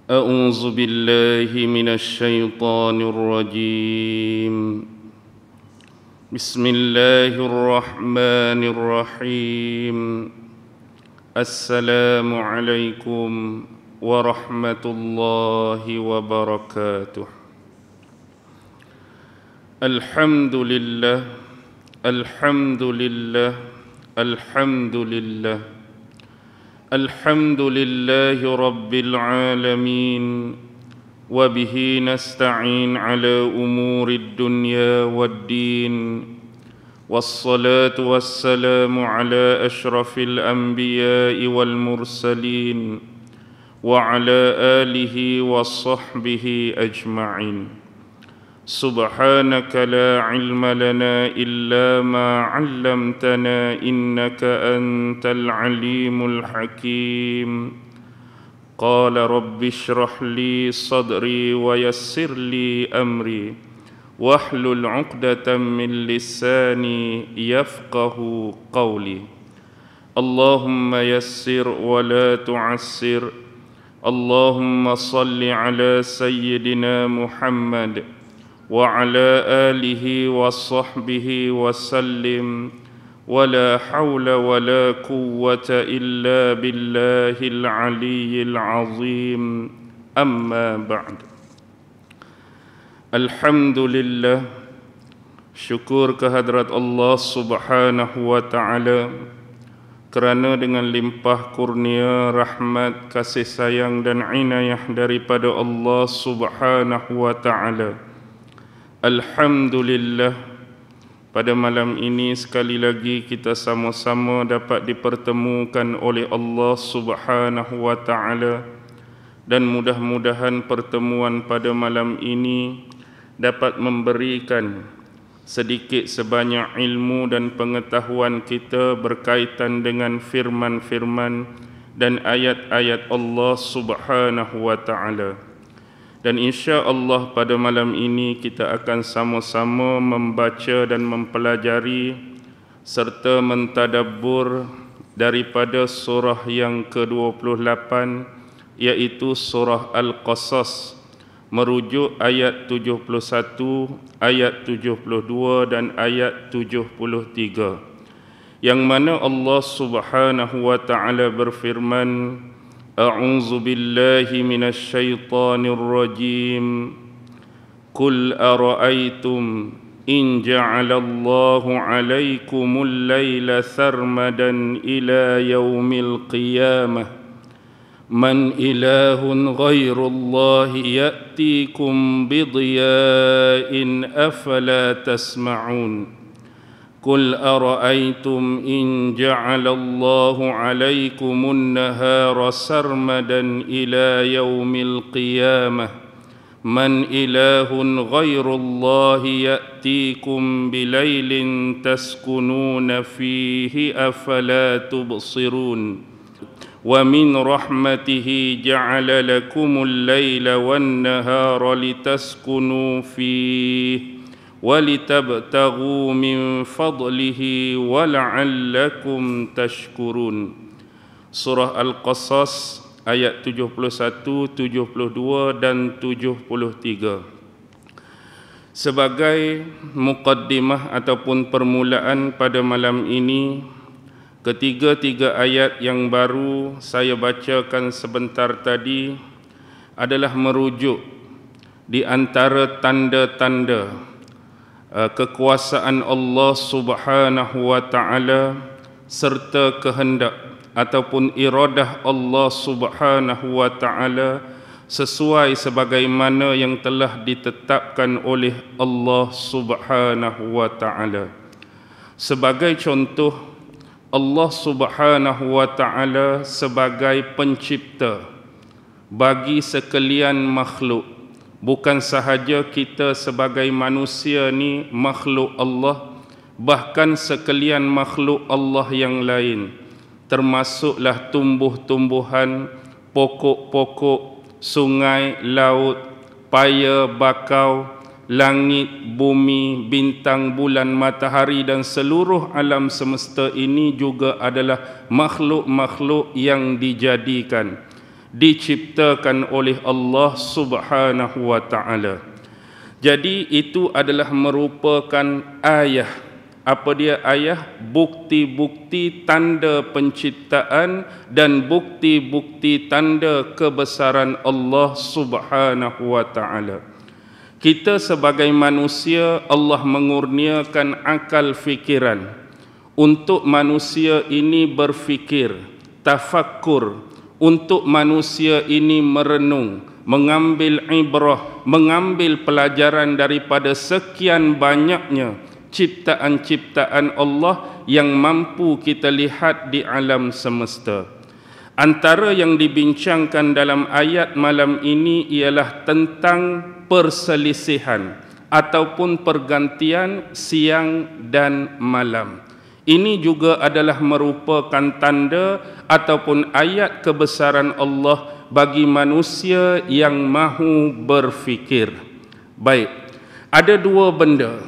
أعوذ بالله من الشيطان الرجيم بسم الله الرحمن الرحيم السلام عليكم ورحمة الله وبركاته الحمد لله الحمد لله الحمد لله الحمد لله رب العالمين وبه نستعين على أمور الدنيا والدين والصلاة والسلام على أشرف الأنبياء والمرسلين وعلى آله وصحبه أجمعين سبحانك لا علم لنا إلا ما علمتنا إنك أنت العليم الحكيم قال رب اشرح لي صدري ويسر لي أمري واحلل عقدة من لساني يفقه قولي اللهم يسر ولا تعسر اللهم صل على سيدنا محمد وعلى آله وصحبه وسلم ولا حول ولا قوة إلا بالله العلي العظيم أما بعد الحمد لله syukur kehadrat Allah subhanahu wa ta'ala kerana dengan limpah kurnia, rahmat, kasih sayang dan inayah daripada Allah subhanahu wa ta'ala. Alhamdulillah, pada malam ini sekali lagi kita sama-sama dapat dipertemukan oleh Allah subhanahu wa ta'ala, dan mudah-mudahan pertemuan pada malam ini dapat memberikan sedikit sebanyak ilmu dan pengetahuan kita berkaitan dengan firman-firman dan ayat-ayat Allah subhanahu wa ta'ala. Dan insya-Allah pada malam ini kita akan sama-sama membaca dan mempelajari serta mentadabbur daripada surah yang ke-28, iaitu surah Al-Qasas, merujuk ayat 71, ayat 72 dan ayat 73, yang mana Allah subhanahu wa ta'ala berfirman, أعوذ بالله من الشيطان الرجيم قل أرأيتم إن جعل الله عليكم الليل سرمدا إلى يوم القيامة من إله غير الله يأتيكم بضياء أفلا تسمعون قل أرأيتم إن جعل الله عليكم النهار سرمدا إلى يوم القيامة من إله غير الله يأتيكم بليل تسكنون فيه أفلا تبصرون ومن رحمته جعل لكم الليل والنهار لتسكنوا فيه وَلِتَبْتَغُوا مِنْ فَضْلِهِ وَلَعَلَّكُمْ تَشْكُرُونَ. Surah Al-Qasas ayat 71, 72 dan 73. Sebagai muqaddimah ataupun permulaan pada malam ini, ketiga-tiga ayat yang baru saya bacakan sebentar tadi adalah merujuk di antara tanda-tanda kekuasaan Allah subhanahu wa ta'ala serta kehendak ataupun iradah Allah subhanahu wa ta'ala sesuai sebagaimana yang telah ditetapkan oleh Allah subhanahu wa ta'ala. Sebagai contoh, Allah subhanahu wa ta'ala sebagai pencipta bagi sekalian makhluk. Bukan sahaja kita sebagai manusia ni makhluk Allah, bahkan sekalian makhluk Allah yang lain, termasuklah tumbuh-tumbuhan, pokok-pokok, sungai, laut, paya, bakau, langit, bumi, bintang, bulan, matahari dan seluruh alam semesta ini juga adalah makhluk-makhluk yang dijadikan. diciptakan oleh Allah Subhanahu wa ta'ala. Jadi itu adalah merupakan ayah. Apa dia ayah? Bukti-bukti tanda penciptaan dan bukti-bukti tanda kebesaran Allah Subhanahu wa ta'ala. Kita sebagai manusia, Allah mengurniakan akal fikiran untuk manusia ini berfikir, tafakkur, untuk manusia ini merenung, mengambil ibrah, mengambil pelajaran daripada sekian banyaknya ciptaan-ciptaan Allah yang mampu kita lihat di alam semesta. Antara yang dibincangkan dalam ayat malam ini ialah tentang perselisihan ataupun pergantian siang dan malam. Ini juga adalah merupakan tanda ataupun ayat kebesaran Allah bagi manusia yang mahu berfikir. Baik, ada dua benda.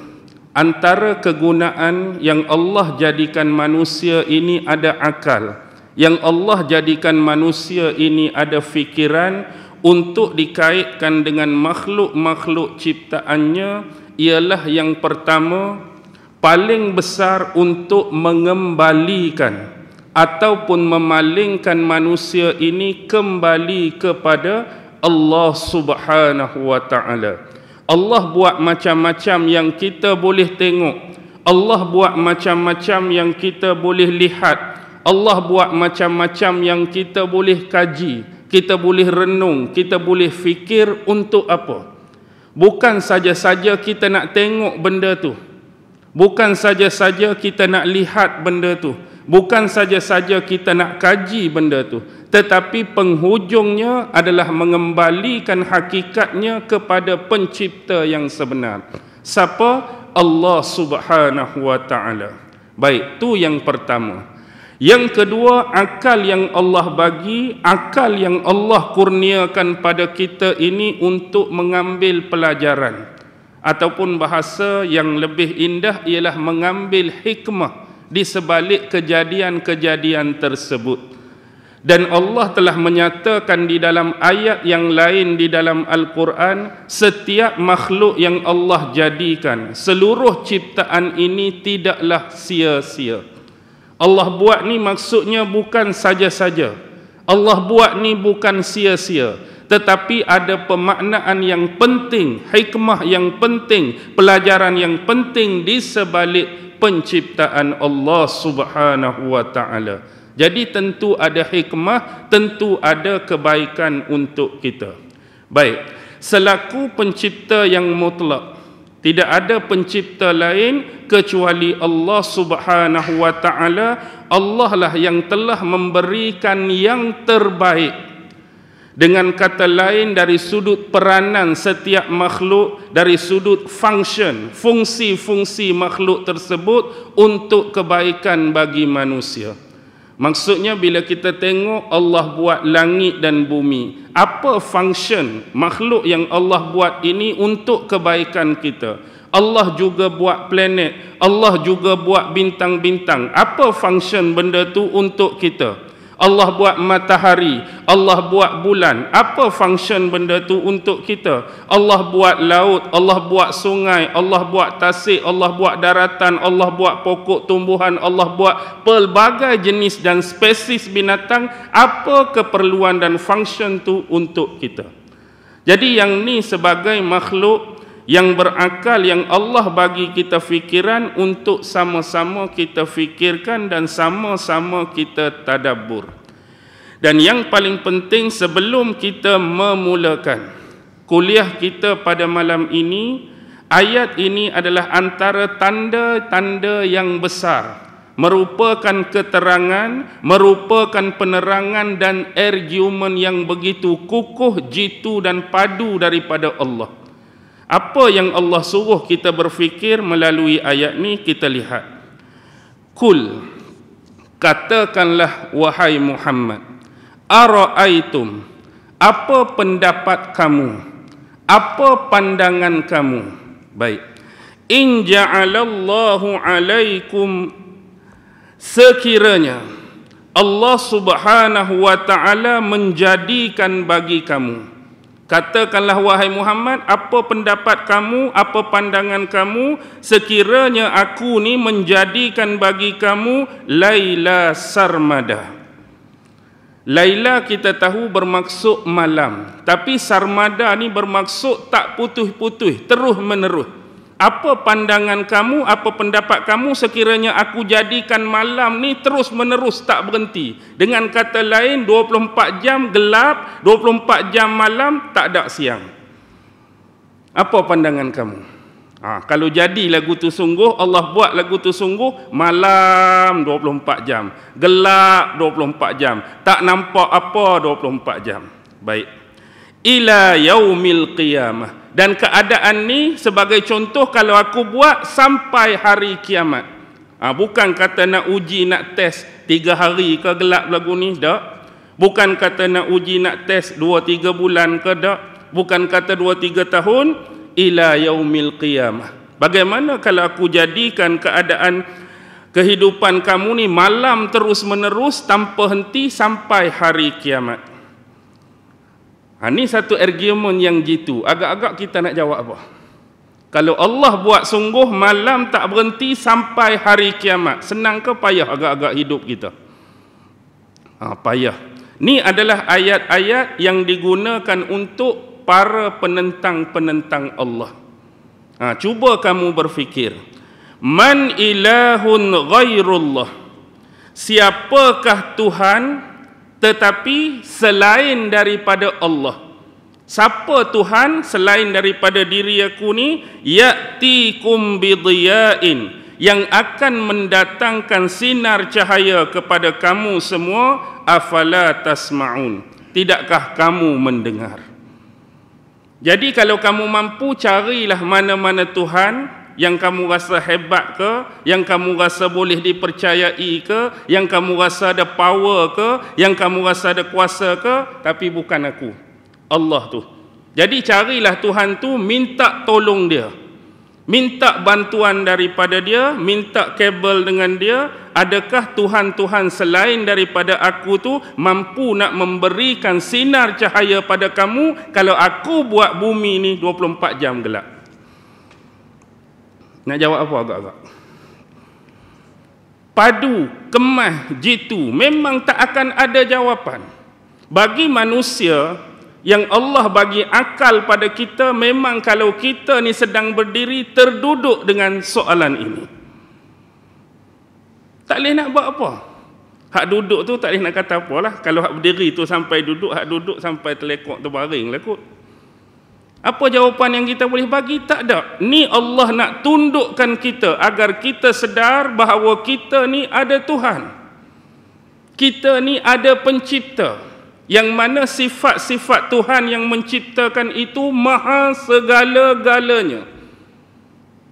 Antara kegunaan yang Allah jadikan manusia ini ada akal, yang Allah jadikan manusia ini ada fikiran untuk dikaitkan dengan makhluk-makhluk ciptaannya, ialah yang pertama, paling besar untuk mengembalikan ataupun memalingkan manusia ini kembali kepada Allah Subhanahu wa ta'ala. Allah buat macam-macam yang kita boleh tengok. Allah buat macam-macam yang kita boleh lihat. Allah buat macam-macam yang kita boleh kaji, kita boleh renung, kita boleh fikir. Untuk apa? Bukan saja-saja kita nak tengok benda tu, bukan saja-saja kita nak lihat benda tu, bukan saja-saja kita nak kaji benda tu, tetapi penghujungnya adalah mengembalikan hakikatnya kepada pencipta yang sebenar. Siapa? Allah Subhanahu wa ta'ala. Baik, tu yang pertama. Yang kedua, akal yang Allah bagi, akal yang Allah kurniakan pada kita ini untuk mengambil pelajaran, ataupun bahasa yang lebih indah ialah mengambil hikmah di sebalik kejadian-kejadian tersebut. Dan Allah telah menyatakan di dalam ayat yang lain di dalam Al-Quran, setiap makhluk yang Allah jadikan, seluruh ciptaan ini tidaklah sia-sia. Allah buat ni maksudnya bukan saja-saja. Allah buat ni bukan sia-sia, tetapi ada pemaknaan yang penting, hikmah yang penting, pelajaran yang penting di sebalik penciptaan Allah Subhanahu wa ta'ala. Jadi tentu ada hikmah, tentu ada kebaikan untuk kita. Baik, selaku pencipta yang mutlak, tidak ada pencipta lain kecuali Allah Subhanahu wa ta'ala. Allah lah yang telah memberikan yang terbaik. Dengan kata lain, dari sudut peranan setiap makhluk, dari sudut function, fungsi-fungsi makhluk tersebut untuk kebaikan bagi manusia. Maksudnya bila kita tengok Allah buat langit dan bumi, apa function makhluk yang Allah buat ini untuk kebaikan kita? Allah juga buat planet, Allah juga buat bintang-bintang. Apa function benda tu untuk kita? Allah buat matahari, Allah buat bulan. Apa function benda tu untuk kita? Allah buat laut, Allah buat sungai, Allah buat tasik, Allah buat daratan, Allah buat pokok tumbuhan, Allah buat pelbagai jenis dan spesies binatang. Apa keperluan dan function tu untuk kita? Jadi yang ni sebagai makhluk yang berakal, yang Allah bagi kita fikiran untuk sama-sama kita fikirkan dan sama-sama kita tadabbur. Dan yang paling penting, sebelum kita memulakan kuliah kita pada malam ini, ayat ini adalah antara tanda-tanda yang besar, merupakan keterangan, merupakan penerangan dan argumen yang begitu kukuh, jitu dan padu daripada Allah. Apa yang Allah suruh kita berfikir melalui ayat ni, kita lihat. Kul, katakanlah wahai Muhammad, ara'aitum, apa pendapat kamu, apa pandangan kamu? Baik. In ja'alallahu alaikum, sekiranya Allah Subhanahu wa ta'ala menjadikan bagi kamu. Katakanlah wahai Muhammad, apa pendapat kamu, apa pandangan kamu sekiranya aku ni menjadikan bagi kamu Laila sarmada. Laila kita tahu bermaksud malam, tapi sarmada ni bermaksud tak putus-putus, terus menerus. Apa pandangan kamu, apa pendapat kamu sekiranya aku jadikan malam ni terus menerus tak berhenti. Dengan kata lain 24 jam gelap, 24 jam malam, tak ada siang. Apa pandangan kamu? Kalau jadi lagu tu sungguh, Allah buat lagu tu sungguh, malam 24 jam, gelap 24 jam, tak nampak apa 24 jam. Baik. Ila yaumil qiyamah. Dan keadaan ni sebagai contoh kalau aku buat sampai hari kiamat. Bukan kata nak uji, nak test 3 hari ke gelap lagu ni, tak. Bukan kata nak uji, nak test 2-3 bulan ke, tak. Bukan kata 2-3 tahun. Ila yaumil qiyamah. Bagaimana kalau aku jadikan keadaan kehidupan kamu ni malam terus menerus tanpa henti sampai hari kiamat? Ini satu argument yang jitu. Agak-agak kita nak jawab apa? Kalau Allah buat sungguh malam tak berhenti sampai hari kiamat, senang ke payah agak-agak hidup kita? Payah. Ni adalah ayat-ayat yang digunakan untuk para penentang-penentang Allah. Cuba kamu berfikir. Man ilahun ghairullah. Siapakah Tuhan tetapi selain daripada Allah? Siapa Tuhan selain daripada diri aku ni? Ya'tikum bidhiyain, yang akan mendatangkan sinar cahaya kepada kamu semua. Afala tasma'un, tidakkah kamu mendengar? Jadi kalau kamu mampu, carilah mana-mana Tuhan yang kamu rasa hebat ke, yang kamu rasa boleh dipercayai ke, yang kamu rasa ada power ke, yang kamu rasa ada kuasa ke, tapi bukan aku, Allah tu. Jadi carilah Tuhan tu, minta tolong dia, minta bantuan daripada dia, minta kabel dengan dia. Adakah Tuhan-Tuhan selain daripada aku tu mampu nak memberikan sinar cahaya pada kamu kalau aku buat bumi ni 24 jam gelap? Nak jawab apa agak-agak? Padu, kemas, jitu, memang tak akan ada jawapan. Bagi manusia yang Allah bagi akal pada kita, memang kalau kita ni sedang berdiri terduduk dengan soalan ini, tak boleh nak buat apa. Hak duduk tu tak boleh nak kata apalah. Kalau hak berdiri tu sampai duduk, hak duduk sampai terlekok terbaring lah kot. Apa jawapan yang kita boleh bagi? Tak ada. Ni Allah nak tundukkan kita agar kita sedar bahawa kita ni ada Tuhan. Kita ni ada pencipta, yang mana sifat-sifat Tuhan yang menciptakan itu maha segala-galanya.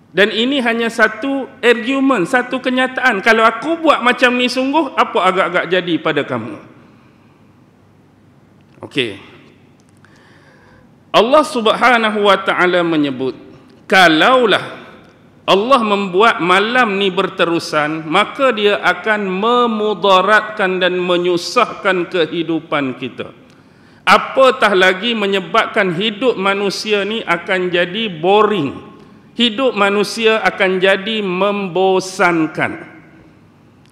Dan ini hanya satu argument, satu kenyataan. Kalau aku buat macam ni sungguh, apa agak-agak jadi pada kamu? Okey. Allah Subhanahu wa ta'ala menyebut, kalaulah Allah membuat malam ni berterusan, maka dia akan memudaratkan dan menyusahkan kehidupan kita. Apatah lagi menyebabkan hidup manusia ni akan jadi boring. Hidup manusia akan jadi membosankan.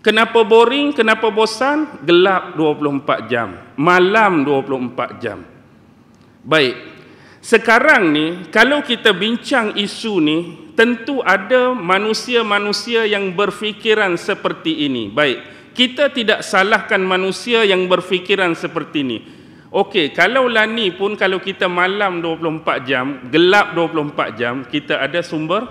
Kenapa boring? Kenapa bosan? Gelap 24 jam, malam 24 jam. Baik. Sekarang ni, kalau kita bincang isu ni, tentu ada manusia-manusia yang berfikiran seperti ini. Baik, kita tidak salahkan manusia yang berfikiran seperti ini. Okey, kalau lah ni pun, kalau kita malam 24 jam, gelap 24 jam, kita ada sumber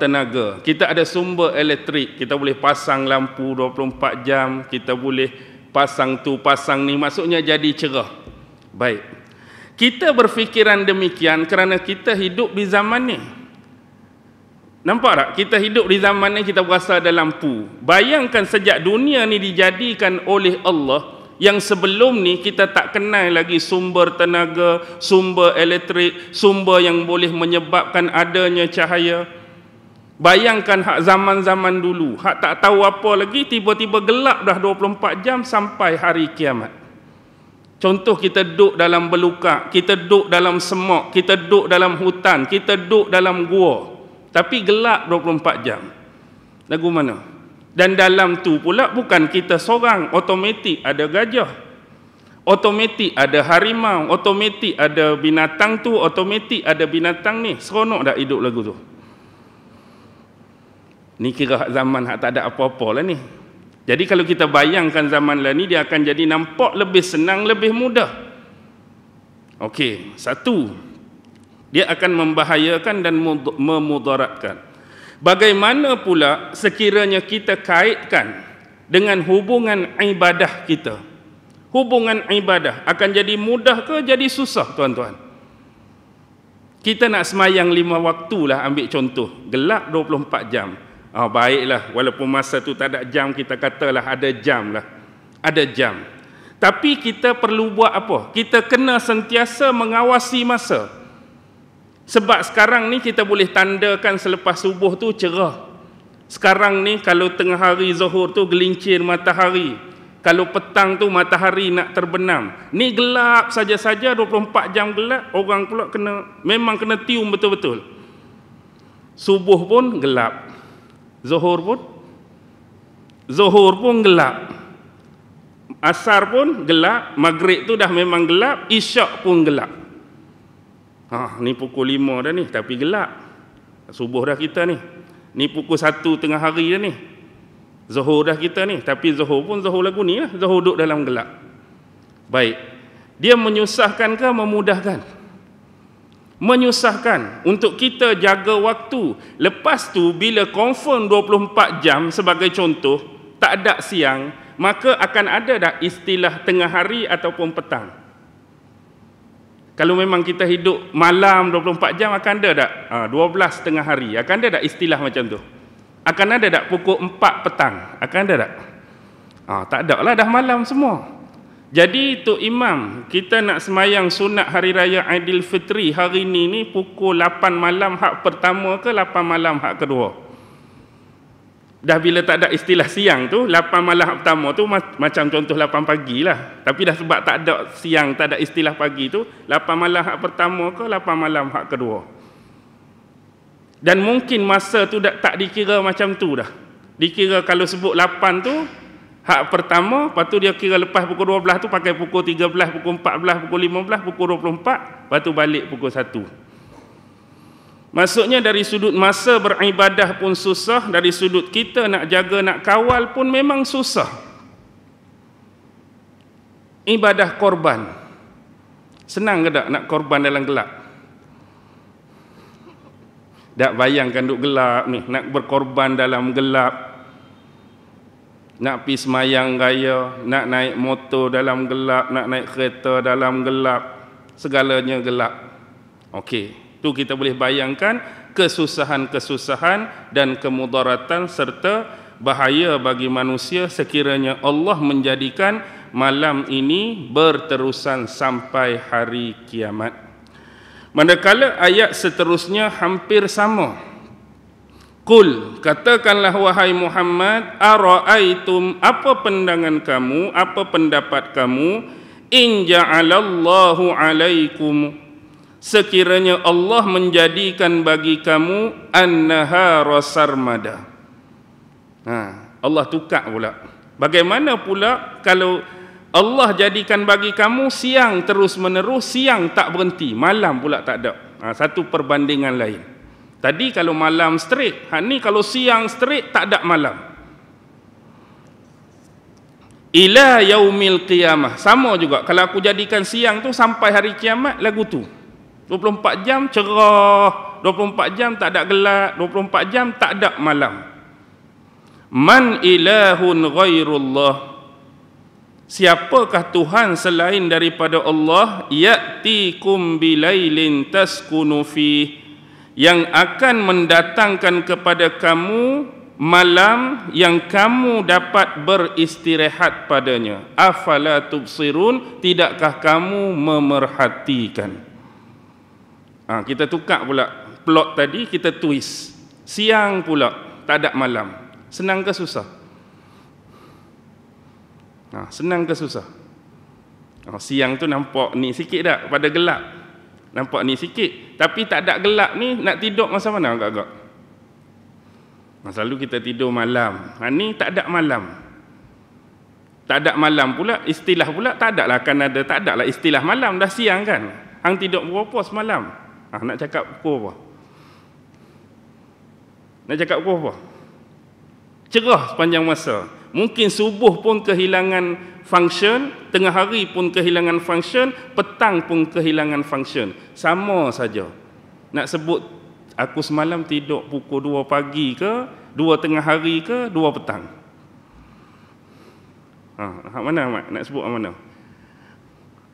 tenaga, kita ada sumber elektrik, kita boleh pasang lampu 24 jam, kita boleh pasang tu, pasang ni, maksudnya jadi cerah. Baik. Kita berfikiran demikian kerana kita hidup di zaman ni. Nampak tak? Kita hidup di zaman ni, kita berasa ada lampu. Bayangkan sejak dunia ni dijadikan oleh Allah, yang sebelum ni kita tak kenal lagi sumber tenaga, sumber elektrik, sumber yang boleh menyebabkan adanya cahaya. Bayangkan hak zaman-zaman dulu, hak tak tahu apa lagi, tiba-tiba gelap dah 24 jam sampai hari kiamat. Contoh, kita duduk dalam belukak, kita duduk dalam semak, kita duduk dalam hutan, kita duduk dalam gua, tapi gelap 24 jam. Lagu mana? Dan dalam tu pula bukan kita seorang, automatik ada gajah, automatik ada harimau, automatik ada binatang tu, automatik ada binatang ni. Seronok dah hidup lagu tu. Ni kira zaman hak tak ada apa-apa lah ni. Jadi kalau kita bayangkan zaman lah ni, dia akan jadi nampak lebih senang, lebih mudah. Okey, satu, dia akan membahayakan dan memudaratkan. Bagaimana pula sekiranya kita kaitkan dengan hubungan ibadah kita? Hubungan ibadah akan jadi mudah ke jadi susah, tuan-tuan? Kita nak semayang 5 waktu lah, ambil contoh. Gelap 24 jam. Baiklah, walaupun masa tu tak ada jam, kita katalah ada jam lah. Ada jam. Tapi kita perlu buat apa? Kita kena sentiasa mengawasi masa. Sebab sekarang ni kita boleh tandakan selepas subuh tu cerah. Sekarang ni kalau tengah hari zuhur tu gelincir matahari. Kalau petang tu matahari nak terbenam. Ni gelap saja-saja, 24 jam gelap. Orang pula memang kena tium betul-betul. Subuh pun gelap. Zuhur pun gelap. Asar pun gelap. Maghrib tu dah memang gelap. Isyak pun gelap. Ni pukul 5 dah ni, tapi gelap. Subuh dah kita ni. Ni pukul 1 tengah hari dah ni. Zuhur dah kita ni, tapi zuhur pun zuhur lagu ni lah. Zuhur duduk dalam gelap. Baik. Dia menyusahkan ke memudahkan? Menyusahkan untuk kita jaga waktu. Lepas tu bila confirm 24 jam sebagai contoh, tak ada siang, maka akan ada dah istilah tengah hari ataupun petang. Kalau memang kita hidup malam 24 jam, akan ada tak 12 tengah hari, akan ada tak istilah macam tu? Akan ada tak pukul 4 petang? Akan ada tak? Tak ada lah, dah malam semua. Jadi Tok Imam, kita nak semayang sunat Hari Raya Aidilfitri hari ni pukul 8 malam hak pertama ke 8 malam hak kedua? Dah bila tak ada istilah siang tu, 8 malam hak pertama tu macam contoh 8 pagi lah. Tapi dah sebab tak ada siang, tak ada istilah pagi tu, 8 malam hak pertama ke 8 malam hak kedua? Dan mungkin masa tu tak dikira macam tu dah. Dikira kalau sebut 8 tu hak pertama, lepas tu dia kira lepas pukul 12 tu pakai pukul 13, pukul 14, pukul 15, pukul 24, lepas tu balik pukul 1. Maksudnya dari sudut masa beribadah pun susah, dari sudut kita nak jaga, nak kawal pun memang susah. Ibadah korban. Senang ke tak nak korban dalam gelap? Tak bayangkan duk gelap ni, nak berkorban dalam gelap. Nak pergi semayang raya, nak naik motor dalam gelap, nak naik kereta dalam gelap, segalanya gelap. Okey, tu kita boleh bayangkan kesusahan-kesusahan dan kemudaratan serta bahaya bagi manusia sekiranya Allah menjadikan malam ini berterusan sampai hari kiamat. Manakala ayat seterusnya hampir sama. Qul, katakanlah wahai Muhammad, ara'aitum, apa pandangan kamu, apa pendapat kamu, in ja'alallahu alaikum, sekiranya Allah menjadikan bagi kamu an-nahara sarmada. Allah tukar pula. Bagaimana pula kalau Allah jadikan bagi kamu siang terus menerus, siang tak berhenti, malam pula tak ada. Satu perbandingan lain. Tadi kalau malam straight, ni kalau siang straight, tak ada malam. Ila yaumil qiyamah, sama juga. Kalau aku jadikan siang tu sampai hari kiamat, lagu tu 24 jam cerah, 24 jam tak ada gelap, 24 jam tak ada malam. Man ilahun ghairullah, siapakah Tuhan selain daripada Allah, ya'tikum bilailin taskunu fi, yang akan mendatangkan kepada kamu malam yang kamu dapat beristirahat padanya. Afala tubsirun, tidakkah kamu memerhatikan? Kita tukar pula plot tadi, kita twist. Siang pula tak ada malam. Senang ke susah? Senang ke susah? Siang tu nampak ni sikit tak pada gelap. Nampak ni sikit. Tapi tak ada gelap ni nak tidur masa mana agak-agak? Selalu kita tidur malam. Ni tak ada malam. Tak ada malam pula, istilah pula tak ada lah, akan ada, tak ada lah istilah malam, dah siang kan. Hang tidur berapa semalam? Nak cakap pukul apa? Nak cakap pukul apa? Cerah sepanjang masa. Mungkin subuh pun kehilangan function, tengah hari pun kehilangan function, petang pun kehilangan function. Sama saja. Nak sebut aku semalam tidur pukul 2 pagi ke, 2 tengah hari ke, 2 petang. Mana Mat? Nak sebut mana?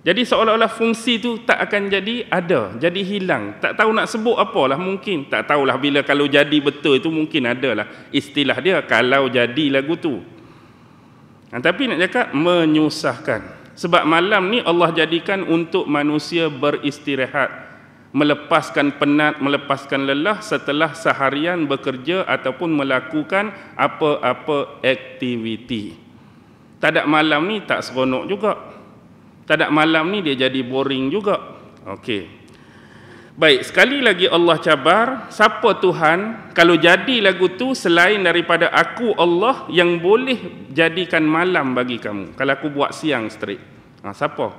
Jadi seolah-olah fungsi tu tak akan jadi ada, jadi hilang. Tak tahu nak sebut apalah mungkin. Tak tahulah bila kalau jadi betul itu mungkin adalah istilah dia kalau jadi lagu tu. Tapi nak cakap menyusahkan. Sebab malam ni Allah jadikan untuk manusia beristirahat, melepaskan penat, melepaskan lelah setelah seharian bekerja ataupun melakukan apa-apa aktiviti. Tak ada malam ni tak seronok juga. Tak ada malam ni dia jadi boring juga. Okey. Baik, sekali lagi Allah cabar, siapa Tuhan kalau jadi lagu tu selain daripada aku Allah yang boleh jadikan malam bagi kamu. Kalau aku buat siang straight. Siapa?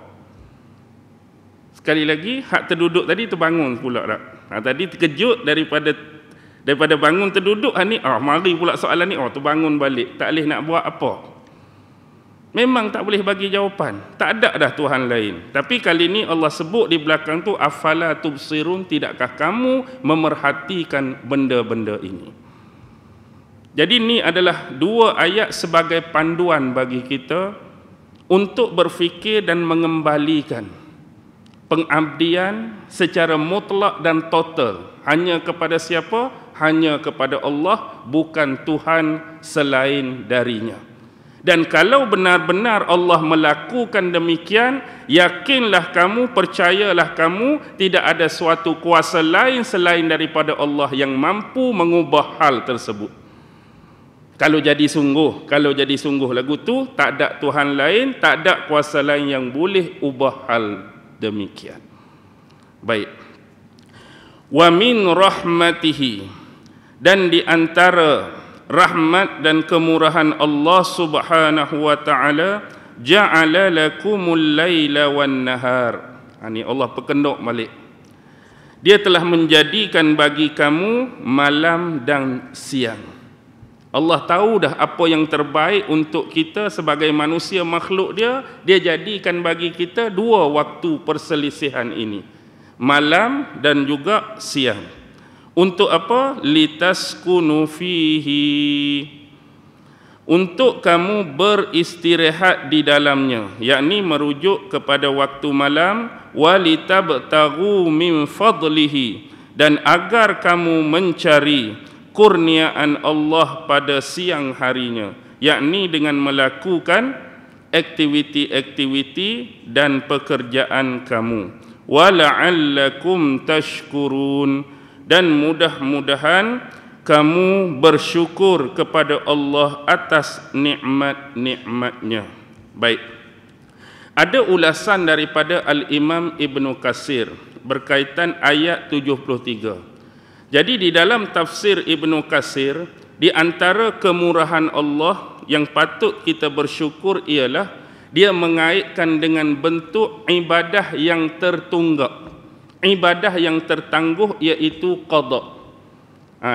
Sekali lagi, hak terduduk tadi terbangun pula tak? Tadi terkejut daripada bangun terduduk ni, mari pula soalan ni, terbangun balik. Tak boleh nak buat apa. Memang tak boleh bagi jawapan. Tak ada dah Tuhan lain. Tapi kali ini Allah sebut di belakang tu, afala tubsirun, tidakkah kamu memerhatikan benda-benda ini? Jadi ini adalah 2 ayat sebagai panduan bagi kita untuk berfikir dan mengembalikan pengabdian secara mutlak dan total hanya kepada siapa? Hanya kepada Allah, bukan Tuhan selain darinya. Dan kalau benar-benar Allah melakukan demikian, yakinlah kamu, percayalah kamu, tidak ada suatu kuasa lain selain daripada Allah yang mampu mengubah hal tersebut. Kalau jadi sungguh lagu tu, tak ada Tuhan lain, tak ada kuasa lain yang boleh ubah hal demikian. Baik. Wa min rahmatihi, dan di antara rahmat dan kemurahan Allah Subhanahu wa taala, ja'ala lakumul laila wan nahar. Ini Allah perkenduk balik. Dia telah menjadikan bagi kamu malam dan siang. Allah tahu dah apa yang terbaik untuk kita sebagai manusia makhluk dia jadikan bagi kita 2 waktu perselisihan ini. Malam dan juga siang. Untuk apa? Litaskunu fihi, untuk kamu beristirahat di dalamnya, yakni merujuk kepada waktu malam. Walitabtaghu min fadlihi, dan agar kamu mencari kurniaan Allah pada siang harinya, yakni dengan melakukan aktiviti-aktiviti dan pekerjaan kamu. Wala'allakum tashkurun, dan mudah-mudahan kamu bersyukur kepada Allah atas nikmat-nikmatnya. Baik. Ada ulasan daripada Al-Imam Ibnu Katsir berkaitan ayat 73. Jadi di dalam tafsir Ibnu Katsir, di antara kemurahan Allah yang patut kita bersyukur ialah dia mengaitkan dengan bentuk ibadah yang tertunggak, ibadah yang tertangguh, iaitu qada.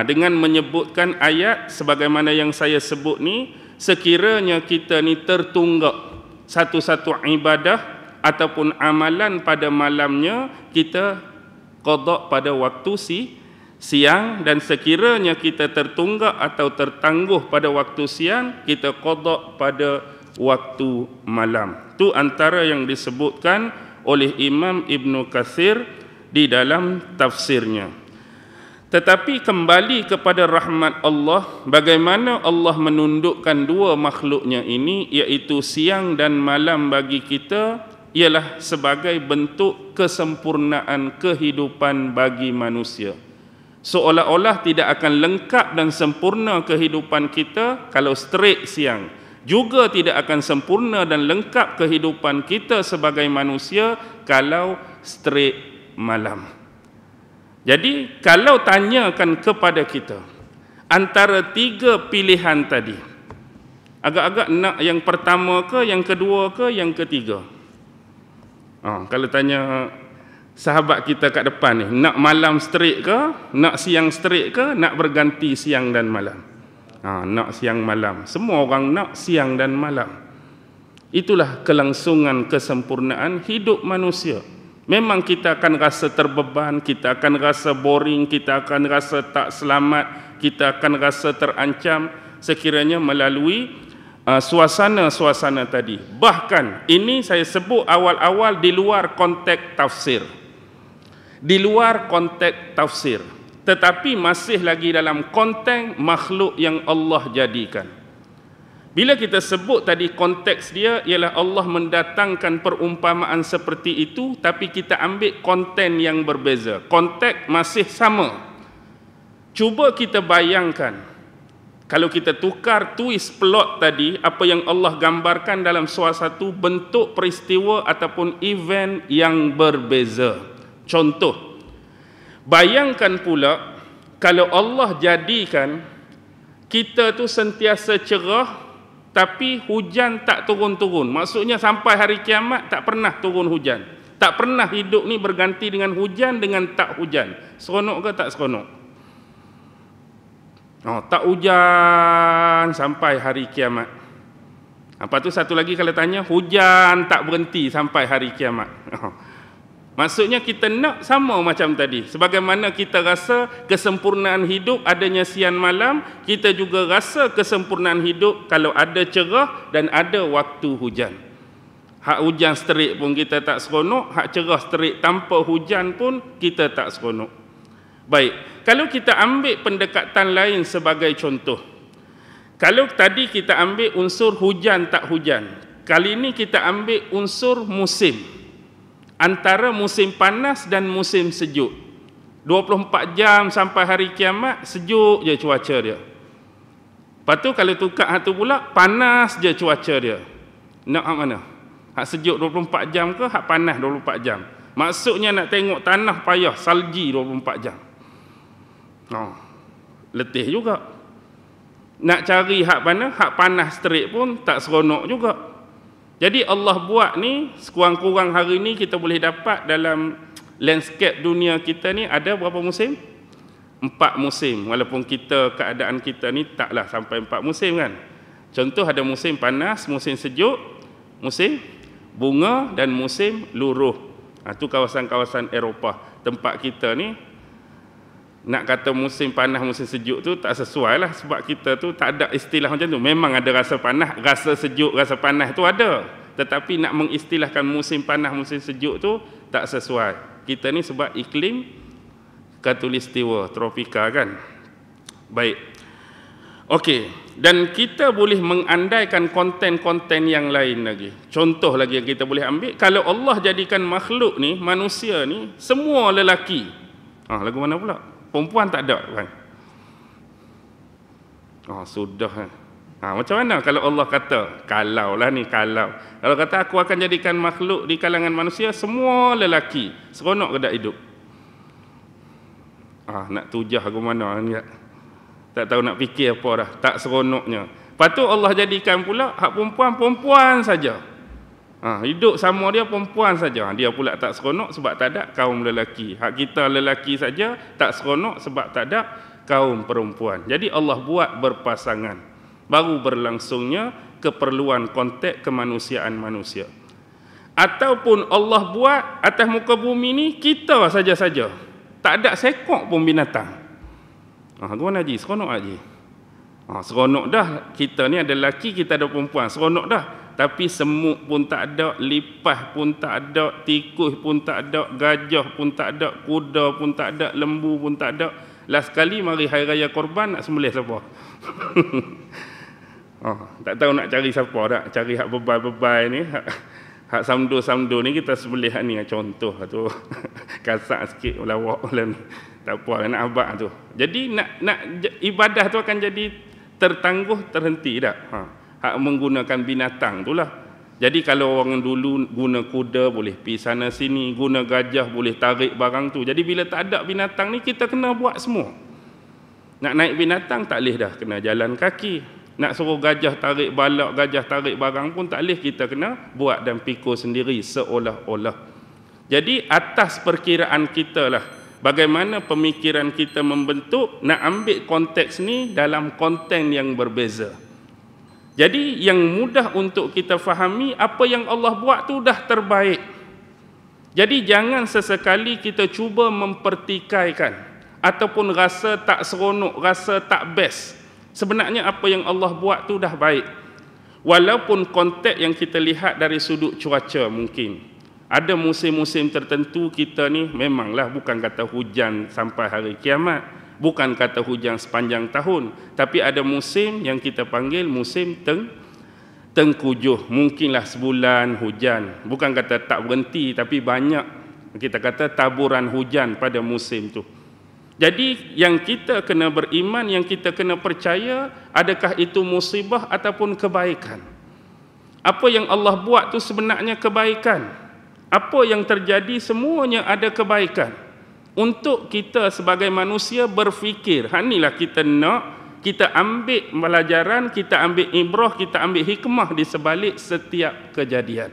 Dengan menyebutkan ayat sebagaimana yang saya sebut ni, sekiranya kita ni tertunggak satu-satu ibadah ataupun amalan pada malamnya, kita qada pada waktu siang, dan sekiranya kita tertunggak atau tertangguh pada waktu siang, kita qada pada waktu malam. Itu antara yang disebutkan oleh Imam Ibnu Katsir di dalam tafsirnya. Tetapi kembali kepada rahmat Allah, bagaimana Allah menundukkan 2 makhluknya ini, iaitu siang dan malam bagi kita, ialah sebagai bentuk kesempurnaan kehidupan bagi manusia. Seolah-olah tidak akan lengkap dan sempurna kehidupan kita kalau straight siang. Juga tidak akan sempurna dan lengkap kehidupan kita sebagai manusia kalau straight malam. Jadi kalau tanyakan kepada kita antara tiga pilihan tadi, agak-agak nak yang pertama ke, yang kedua ke, yang ketiga? Kalau tanya sahabat kita kat depan ni, nak malam straight ke, nak siang straight ke, nak berganti siang dan malam? Nak siang malam. Semua orang nak siang dan malam. Itulah kelangsungan kesempurnaan hidup manusia. Memang kita akan rasa terbeban, kita akan rasa boring, kita akan rasa tak selamat, kita akan rasa terancam sekiranya melalui suasana-suasana tadi. Bahkan ini saya sebut awal-awal di luar konteks tafsir. Di luar konteks tafsir, tetapi masih lagi dalam konteks makhluk yang Allah jadikan. Bila kita sebut tadi konteks dia ialah Allah mendatangkan perumpamaan seperti itu, tapi kita ambil konten yang berbeza. Konteks masih sama. Cuba kita bayangkan kalau kita tukar twist plot tadi, apa yang Allah gambarkan dalam suatu bentuk peristiwa ataupun event yang berbeza. Contoh, bayangkan pula kalau Allah jadikan kita tu sentiasa cerah tapi hujan tak turun-turun. Maksudnya sampai hari kiamat tak pernah turun hujan. Tak pernah hidup ni berganti dengan hujan dengan tak hujan. Seronok ke tak seronok? Tak hujan sampai hari kiamat. Lepas tu satu lagi kalau tanya, hujan tak berhenti sampai hari kiamat. Maksudnya kita nak sama macam tadi. Sebagaimana kita rasa kesempurnaan hidup adanya siang malam, kita juga rasa kesempurnaan hidup kalau ada cerah dan ada waktu hujan. Hak hujan straight pun kita tak seronok, hak cerah straight tanpa hujan pun kita tak seronok. Baik, kalau kita ambil pendekatan lain sebagai contoh. Kalau tadi kita ambil unsur hujan tak hujan, kali ini kita ambil unsur musim. Antara musim panas dan musim sejuk. 24 jam sampai hari kiamat, sejuk je cuaca dia. Lepas tu kalau tukar satu pula, panas je cuaca dia. Nak hak mana? Hak sejuk 24 jam ke, hak panas 24 jam? Maksudnya nak tengok tanah payah, salji 24 jam. Letih juga. Nak cari hak mana? Hak panas straight pun tak seronok juga. Jadi Allah buat ni, sekurang-kurang hari ni kita boleh dapat dalam landscape dunia kita ni ada berapa musim? 4 musim. Walaupun keadaan kita ni taklah sampai 4 musim kan. Contoh ada musim panas, musim sejuk, musim bunga dan musim luruh. Itu kawasan-kawasan Eropah. Tempat kita ni, nak kata musim panas, musim sejuk tu tak sesuai lah. Sebab kita tu tak ada istilah macam tu. Memang ada rasa panas, rasa sejuk, rasa panas tu ada. Tetapi nak mengistilahkan musim panas, musim sejuk tu tak sesuai. Kita ni sebab iklim khatulistiwa, tropika kan. Baik. Okey. Dan kita boleh mengandaikan konten-konten yang lain lagi. Contoh lagi yang kita boleh ambil. Kalau Allah jadikan makhluk ni, manusia ni, semua lelaki. Lagu mana pula? Perempuan tak ada kan? Sudah kan? Macam mana kalau Allah kata, kalau kata aku akan jadikan makhluk di kalangan manusia semua lelaki, seronok ke tak hidup? Nak tujah ke mana ni? Tak tahu nak fikir apa dah, tak seronoknya. Lepas tu Allah jadikan pula hak perempuan saja. Hidup sama dia perempuan saja. Dia pula tak seronok sebab tak ada kaum lelaki. Hak kita lelaki saja tak seronok sebab tak ada kaum perempuan. Jadi Allah buat berpasangan. Baru berlangsungnya keperluan konteks kemanusiaan manusia. Ataupun Allah buat atas muka bumi ni kita saja-saja. Tak ada sekok pun binatang. Gimana Haji? Seronok Haji? Seronok dah. Kita ni ada lelaki, kita ada perempuan. Seronok dah. Tapi semut pun tak ada, lipas pun tak ada, tikus pun tak ada, gajah pun tak ada, kuda pun tak ada, lembu pun tak ada. Last kali mari hari raya korban nak sembelih siapa? Tak tahu nak cari siapa tak? Cari hak bebai-bebai ni, hak samdo-samdo ni kita sembelih ni contoh tu. Kasar sikit lawak dalam ni. tak apa nak abad tu. Jadi nak ibadah tu akan jadi tertangguh, terhenti tak? Hak menggunakan binatang tu lah. Jadi kalau orang dulu guna kuda boleh pergi sana sini, guna gajah boleh tarik barang tu. Jadi bila tak ada binatang ni kita kena buat semua. Nak naik binatang tak boleh dah, kena jalan kaki. Nak suruh gajah tarik balak, gajah tarik barang pun tak boleh, kita kena buat dan pikul sendiri seolah-olah. Jadi atas perkiraan kita lah bagaimana pemikiran kita membentuk, nak ambil konteks ni dalam konten yang berbeza. Jadi yang mudah untuk kita fahami, apa yang Allah buat tu dah terbaik. Jadi jangan sesekali kita cuba mempertikaikan ataupun rasa tak seronok, rasa tak best. Sebenarnya apa yang Allah buat tu dah baik. Walaupun konteks yang kita lihat dari sudut cuaca mungkin. Ada musim-musim tertentu kita ni memanglah bukan kata hujan sampai hari kiamat, bukan kata hujan sepanjang tahun, tapi ada musim yang kita panggil musim tengkujuh. Mungkinlah sebulan hujan, bukan kata tak berhenti, tapi banyak kita kata taburan hujan pada musim tu. Jadi yang kita kena beriman, yang kita kena percaya, adakah itu musibah ataupun kebaikan? Apa yang Allah buat tu sebenarnya kebaikan. Apa yang terjadi semuanya ada kebaikan. Untuk kita sebagai manusia berfikir, inilah kita nak, kita ambil pelajaran, kita ambil ibrah, kita ambil hikmah di sebalik setiap kejadian.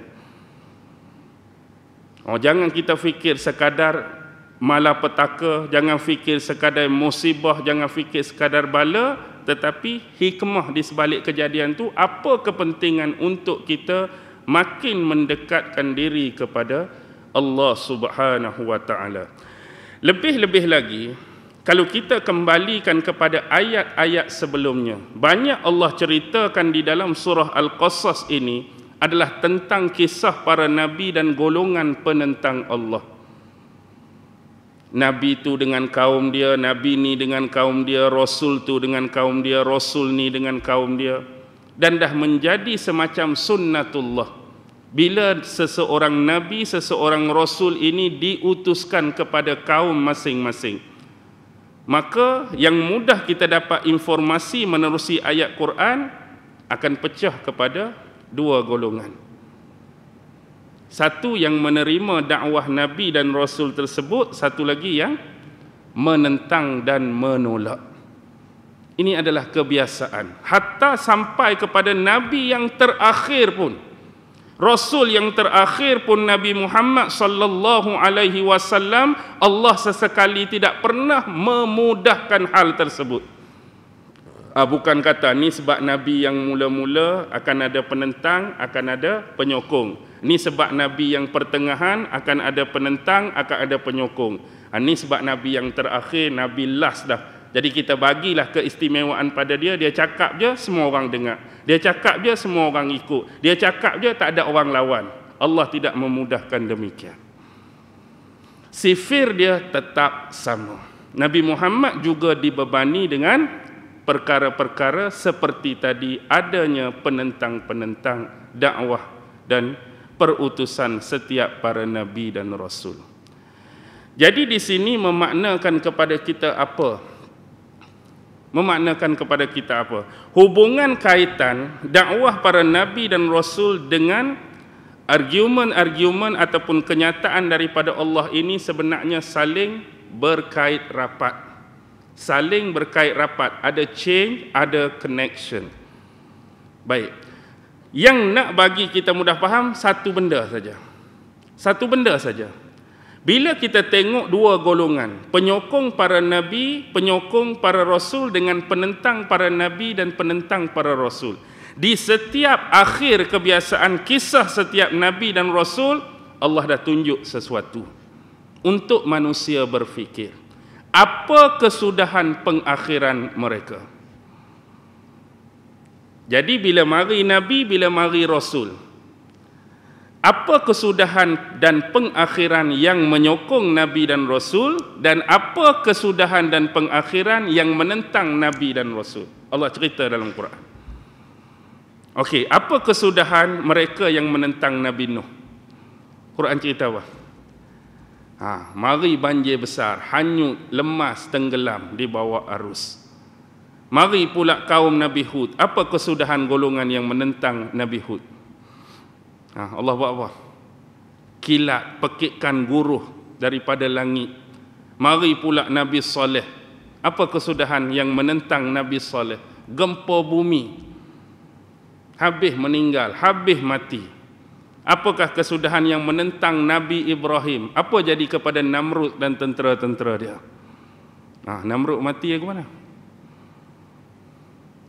Jangan kita fikir sekadar malapetaka, jangan fikir sekadar musibah, jangan fikir sekadar bala, tetapi hikmah di sebalik kejadian tu, apa kepentingan untuk kita makin mendekatkan diri kepada Allah Subhanahu wa taala. Lebih-lebih lagi, kalau kita kembalikan kepada ayat-ayat sebelumnya, banyak Allah ceritakan di dalam surah Al-Qasas ini adalah tentang kisah para nabi dan golongan penentang Allah. Nabi tu dengan kaum dia, nabi ni dengan kaum dia, rasul tu dengan kaum dia, rasul ni dengan kaum dia. Dan dah menjadi semacam sunnatullah. Bila seseorang nabi, seseorang rasul ini diutuskan kepada kaum masing-masing, maka yang mudah kita dapat informasi menerusi ayat Quran akan pecah kepada dua golongan. Satu yang menerima dakwah nabi dan rasul tersebut, satu lagi yang menentang dan menolak. Ini adalah kebiasaan. Hatta sampai kepada nabi yang terakhir pun, rasul yang terakhir pun, Nabi Muhammad sallallahu alaihi wasallam, Allah sesekali tidak pernah memudahkan hal tersebut. Bukan kata ni sebab nabi yang mula-mula akan ada penentang, akan ada penyokong. Ni sebab nabi yang pertengahan akan ada penentang, akan ada penyokong. Ni sebab nabi yang terakhir, nabi last dah. Jadi kita bagilah keistimewaan pada dia. Dia cakap je, semua orang dengar. Dia cakap je, semua orang ikut. Dia cakap je, tak ada orang lawan. Allah tidak memudahkan demikian. Sifir dia tetap sama. Nabi Muhammad juga dibebani dengan perkara-perkara seperti tadi, adanya penentang-penentang dakwah dan perutusan setiap para nabi dan rasul. Jadi di sini memaknakan kepada kita apa? Memaknakan kepada kita apa? Hubungan kaitan dakwah para nabi dan rasul dengan argumen-argumen ataupun kenyataan daripada Allah ini sebenarnya saling berkait rapat. Saling berkait rapat, ada chain, ada connection. Baik. Yang nak bagi kita mudah faham, satu benda saja. Satu benda saja. Bila kita tengok dua golongan, penyokong para nabi, penyokong para rasul dengan penentang para nabi dan penentang para rasul. Di setiap akhir kebiasaan kisah setiap nabi dan rasul, Allah dah tunjuk sesuatu untuk manusia berfikir. Apa kesudahan pengakhiran mereka? Jadi bila mari nabi, bila mari rasul, apa kesudahan dan pengakhiran yang menyokong nabi dan rasul, dan apa kesudahan dan pengakhiran yang menentang nabi dan rasul? Allah cerita dalam Quran. Okey, apa kesudahan mereka yang menentang Nabi Nuh? Quran cerita apa? Mari banjir besar, hanyut, lemas, tenggelam di bawah arus. Mari pula kaum Nabi Hud. Apa kesudahan golongan yang menentang Nabi Hud? Allah buat apa? Kilat, pekikkan guruh daripada langit. Mari pula Nabi Saleh. Apa kesudahan yang menentang Nabi Saleh? Gempa bumi. Habis meninggal, habis mati. Apakah kesudahan yang menentang Nabi Ibrahim? Apa jadi kepada Namrud dan tentera-tentera dia? Namrud mati ke mana?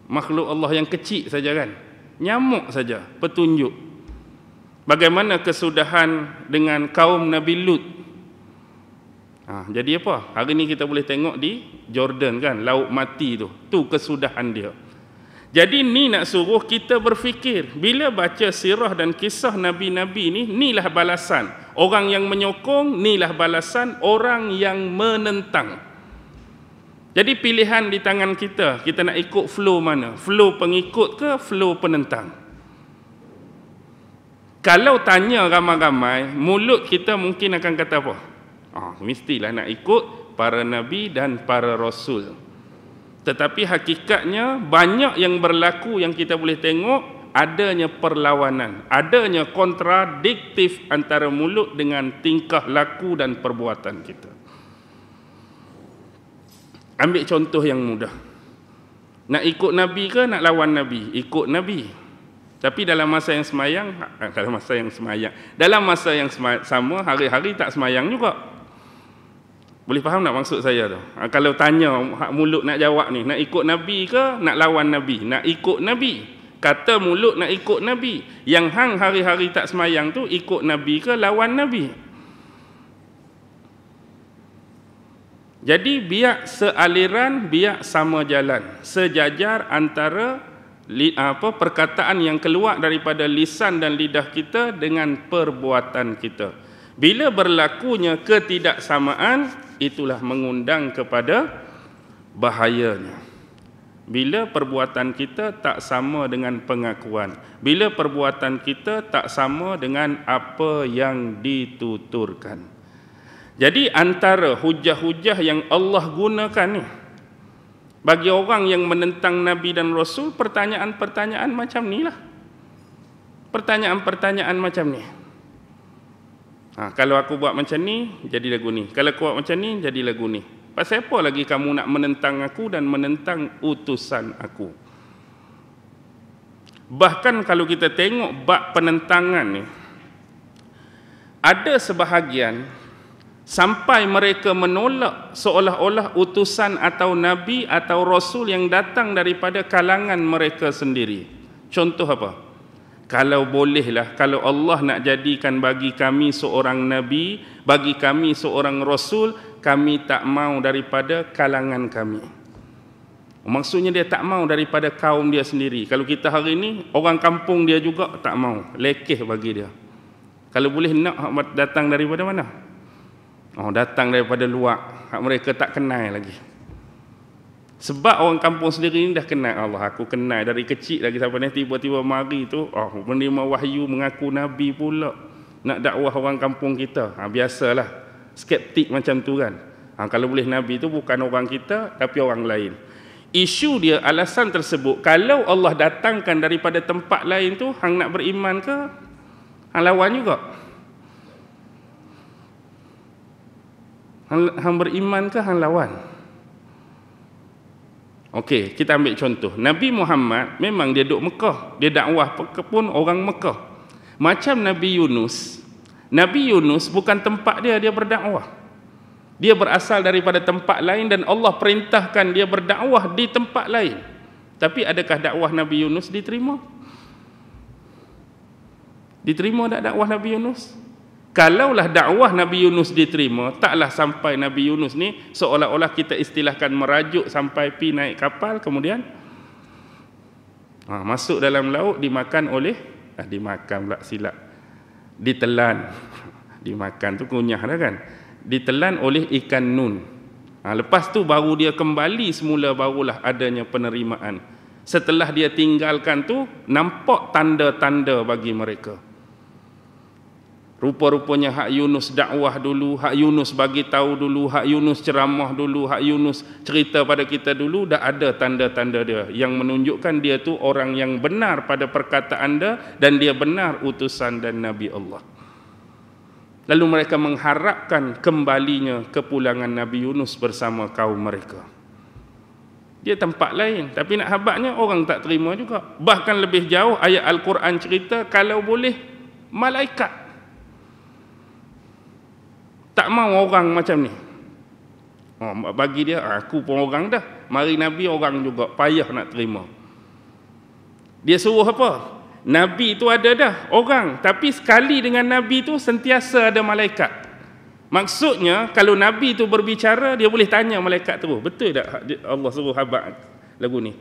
Makhluk Allah yang kecil saja kan? Nyamuk saja, petunjuk. Bagaimana kesudahan dengan kaum Nabi Lut? Jadi apa? Hari ni kita boleh tengok di Jordan kan, laut mati tu. Tu kesudahan dia. Jadi ni nak suruh kita berfikir. Bila baca sirah dan kisah Nabi-Nabi ni, inilah balasan. Orang yang menyokong, inilah balasan orang yang menentang. Jadi pilihan di tangan kita. Kita nak ikut flow mana? Flow pengikut ke flow penentang? Kalau tanya ramai-ramai, mulut kita mungkin akan kata apa? Mestilah nak ikut para Nabi dan para Rasul. Tetapi hakikatnya banyak yang berlaku yang kita boleh tengok adanya perlawanan, adanya kontradiktif antara mulut dengan tingkah laku dan perbuatan kita. Ambil contoh yang mudah. Nak ikut Nabi ke nak lawan Nabi? Ikut Nabi. Tapi dalam masa yang sama hari-hari tak semayang juga. Boleh faham tak maksud saya tu? Kalau tanya mulut nak jawab ni, nak ikut Nabi ke nak lawan Nabi? Nak ikut Nabi. Kata mulut nak ikut Nabi. Yang hang hari-hari tak semayang tu ikut Nabi ke lawan Nabi? Jadi biar sealiran, biar sama jalan. Sejajar antara perkataan yang keluar daripada lisan dan lidah kita dengan perbuatan kita. Bila berlakunya ketidaksamaan, itulah mengundang kepada bahayanya. Bila perbuatan kita tak sama dengan pengakuan, bila perbuatan kita tak sama dengan apa yang dituturkan. Jadi antara hujah-hujah yang Allah gunakan ni bagi orang yang menentang Nabi dan Rasul, pertanyaan-pertanyaan macam ni lah. Pertanyaan-pertanyaan macam ni. Kalau aku buat macam ni, jadi lagu ni. Kalau aku buat macam ni, jadi lagu ni. Pasal apa lagi kamu nak menentang aku dan menentang utusan aku? Bahkan kalau kita tengok bab penentangan ni, ada sebahagian sampai mereka menolak seolah-olah utusan atau Nabi atau Rasul yang datang daripada kalangan mereka sendiri. Contoh apa? Kalau bolehlah, kalau Allah nak jadikan bagi kami seorang Nabi, bagi kami seorang Rasul, kami tak mau daripada kalangan kami. Maksudnya dia tak mau daripada kaum dia sendiri. Kalau kita hari ni, orang kampung dia juga tak mau. Lekeh bagi dia. Kalau boleh nak datang daripada mana? Datang daripada luar. Mereka tak kenal lagi. Sebab orang kampung sendiri ni dah kenal Allah. Aku kenal dari kecil lagi sampai ni, tiba-tiba mari tu menerima wahyu mengaku Nabi pula. Nak dakwah orang kampung kita. Biasalah. Skeptik macam tu kan. Kalau boleh Nabi tu bukan orang kita tapi orang lain. Isu dia, alasan tersebut, kalau Allah datangkan daripada tempat lain tu, hang nak beriman ke? Hang lawan juga. Hang beriman ke hang lawan? Okey, kita ambil contoh. Nabi Muhammad memang dia duduk Mekah. Dia dakwah pun orang Mekah. Macam Nabi Yunus. Nabi Yunus bukan tempat dia berdakwah. Dia berasal daripada tempat lain dan Allah perintahkan dia berdakwah di tempat lain. Tapi adakah dakwah Nabi Yunus diterima? Diterima tak dakwah Nabi Yunus? Kalaulah dakwah Nabi Yunus diterima, taklah sampai Nabi Yunus ni seolah-olah kita istilahkan merajuk sampai pi naik kapal, kemudian masuk dalam laut, dimakan oleh dimakan pula silap, ditelan. Dimakan tu kunyah dah kan, ditelan oleh ikan nun. Lepas tu baru dia kembali semula, barulah adanya penerimaan. Setelah dia tinggalkan tu, nampak tanda-tanda bagi mereka. Rupa-rupanya hak Yunus dakwah dulu, hak Yunus bagi tahu dulu, hak Yunus ceramah dulu, hak Yunus cerita pada kita dulu, dah ada tanda-tanda dia yang menunjukkan dia tu orang yang benar pada perkataan dia dan dia benar utusan dan Nabi Allah. Lalu mereka mengharapkan kembalinya kepulangan Nabi Yunus bersama kaum mereka. Dia tempat lain, tapi nak habaknya orang tak terima juga. Bahkan lebih jauh ayat Al-Quran cerita kalau boleh malaikat. Tak mau orang macam ni. Bagi dia, aku pun orang dah. Mari Nabi orang juga, payah nak terima. Dia suruh apa? Nabi tu ada dah, orang. Tapi sekali dengan Nabi tu sentiasa ada malaikat. Maksudnya, kalau Nabi tu berbicara, dia boleh tanya malaikat tu. Betul tak Allah suruh habaq lagu ni?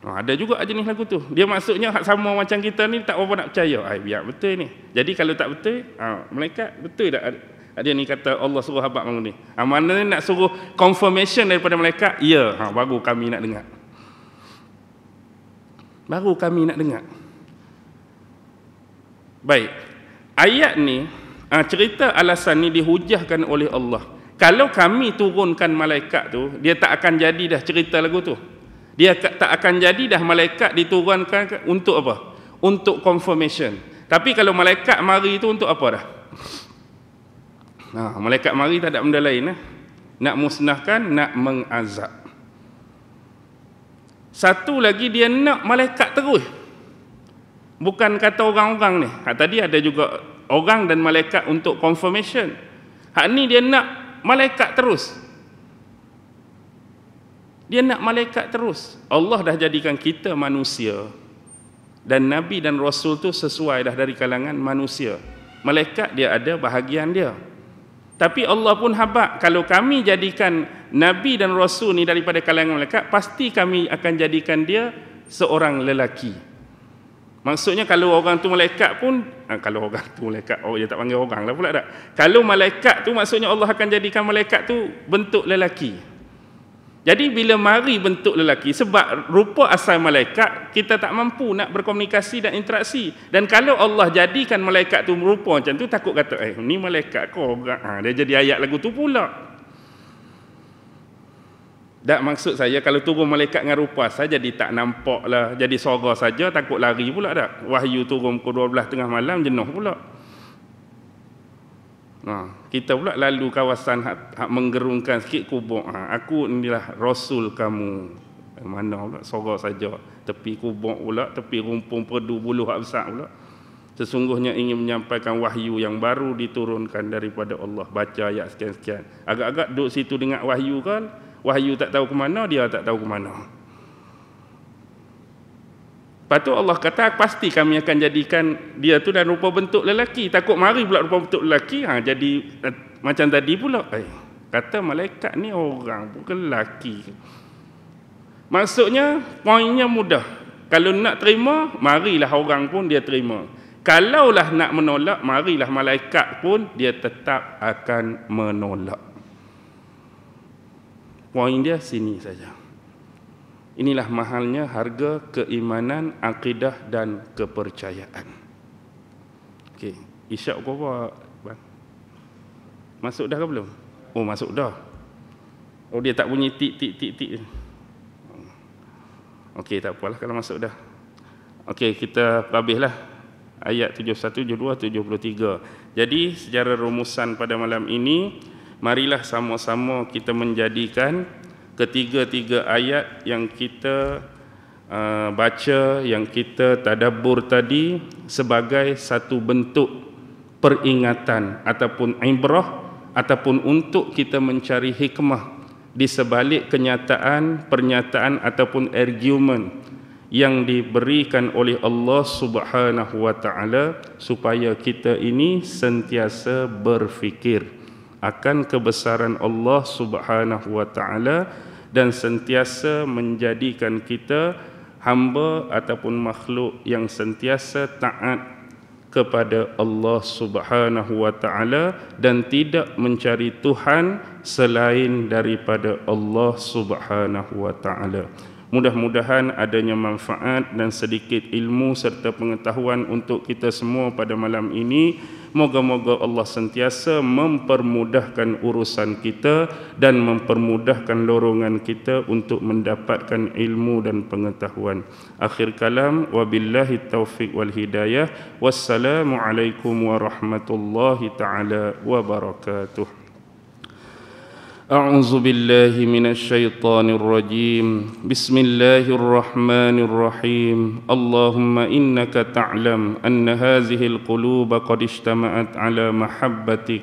Ada juga jenis lagu tu. Dia maksudnya hak sama macam kita ni tak apa nak percaya. Biar betul ni. Jadi kalau tak betul, malaikat betul tak ada ni kata Allah suruh habaq malam ni. Mana ni nak suruh confirmation daripada malaikat? Ya, baru kami nak dengar. Baru kami nak dengar. Baik. Ayat ni cerita alasan ni dihujahkan oleh Allah. Kalau kami turunkan malaikat tu, dia tak akan jadi dah cerita lagu tu. Dia tak akan jadi dah malaikat diturunkan untuk apa? Untuk confirmation. Tapi kalau malaikat mari itu untuk apa dah? Malaikat mari tak ada benda lain. Nak musnahkan, nak mengazab. Satu lagi dia nak malaikat terus. Bukan kata orang-orang ni. Tadi ada juga orang dan malaikat untuk confirmation. Hak ni dia nak malaikat terus. Dia nak malaikat terus. Allah dah jadikan kita manusia. Dan Nabi dan Rasul tu sesuai dah dari kalangan manusia. Malaikat dia ada bahagian dia. Tapi Allah pun habaq. Kalau kami jadikan Nabi dan Rasul ni daripada kalangan malaikat, pasti kami akan jadikan dia seorang lelaki. Maksudnya kalau orang tu malaikat pun, kalau orang tu malaikat, dia tak panggil orang lah pula tak. Kalau malaikat tu maksudnya Allah akan jadikan malaikat tu bentuk lelaki. Jadi bila mari bentuk lelaki, sebab rupa asal malaikat, kita tak mampu nak berkomunikasi dan interaksi. Dan kalau Allah jadikan malaikat tu rupa macam tu, takut kata, ni malaikat kau orang. Dia jadi ayat lagu tu pula. Tak maksud saya, kalau turun malaikat dengan rupa asal, jadi tak nampak lah, jadi suara saja, takut lari pula tak. Wahyu turun pukul 12 tengah malam, jenuh pula. Kita pula lalu kawasan hak menggerungkan sikit kubur. Aku inilah Rasul kamu. Mana pula sorang saja. Tepi kubur pula, tepi rumpun perdu buluh hak besar pula. Sesungguhnya ingin menyampaikan wahyu yang baru diturunkan daripada Allah. Baca ayat sekian-sekian. Agak-agak duduk situ dengar wahyu kan. Wahyu tak tahu ke mana, dia tak tahu ke mana. Lepas tu Allah kata, pasti kami akan jadikan dia tu dan rupa bentuk lelaki. Takut mari pula rupa bentuk lelaki, jadi macam tadi pula. Kata malaikat ni orang, bukan lelaki. Maksudnya, poinnya mudah. Kalau nak terima, marilah orang pun dia terima. Kalaulah nak menolak, marilah malaikat pun dia tetap akan menolak. Poin dia sini saja. Inilah mahalnya harga keimanan, akidah dan kepercayaan. Okey, isyak kau apa, bang? Masuk dah ke belum? Oh, masuk dah. Oh, dia tak bunyi tik. Okey, tak apalah kalau masuk dah. Okey, kita habislah ayat 71, 72, 73. Jadi, secara rumusan pada malam ini, marilah sama-sama kita menjadikan ketiga-tiga ayat yang kita baca, yang kita tadabbur tadi sebagai satu bentuk peringatan ataupun ibrah, ataupun untuk kita mencari hikmah di sebalik kenyataan, pernyataan ataupun argument yang diberikan oleh Allah Subhanahu wa taala, supaya kita ini sentiasa berfikir akan kebesaran Allah Subhanahu wa taala dan sentiasa menjadikan kita hamba ataupun makhluk yang sentiasa taat kepada Allah Subhanahu wa taala dan tidak mencari Tuhan selain daripada Allah Subhanahu wa taala. Mudah-mudahan adanya manfaat dan sedikit ilmu serta pengetahuan untuk kita semua pada malam ini. Moga-moga Allah sentiasa mempermudahkan urusan kita dan mempermudahkan dorongan kita untuk mendapatkan ilmu dan pengetahuan. Akhir kalam, wabillahi taufiq wal hidayah. Wassalamualaikum warahmatullahi taala wabarakatuh. أعوذ بالله من الشيطان الرجيم بسم الله الرحمن الرحيم اللهم إنك تعلم أن هذه القلوب قد اجتمعت على محبتك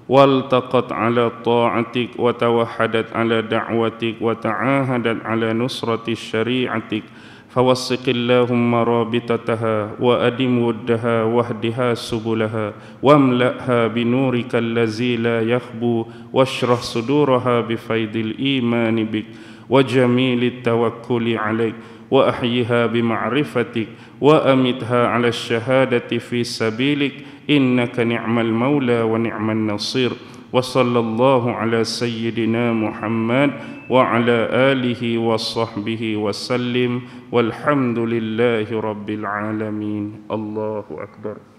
والتقت على طاعتك وتوحدت على دعوتك وتعاهدت على نصرة شريعتك فوثق اللهم رابطتها وأدم ودها واهدها سبلها واملأها بنورك الذي لا يخبو واشرح صدورها بفيض الإيمان بك وجميل التوكل عليك وأحيها بمعرفتك وأمتها على الشهادة في سبيلك إنك نعم المولى ونعم النصير وصلى الله على سيدنا محمد وعلى آله وصحبه وسلم والحمد لله رب العالمين. الله أكبر.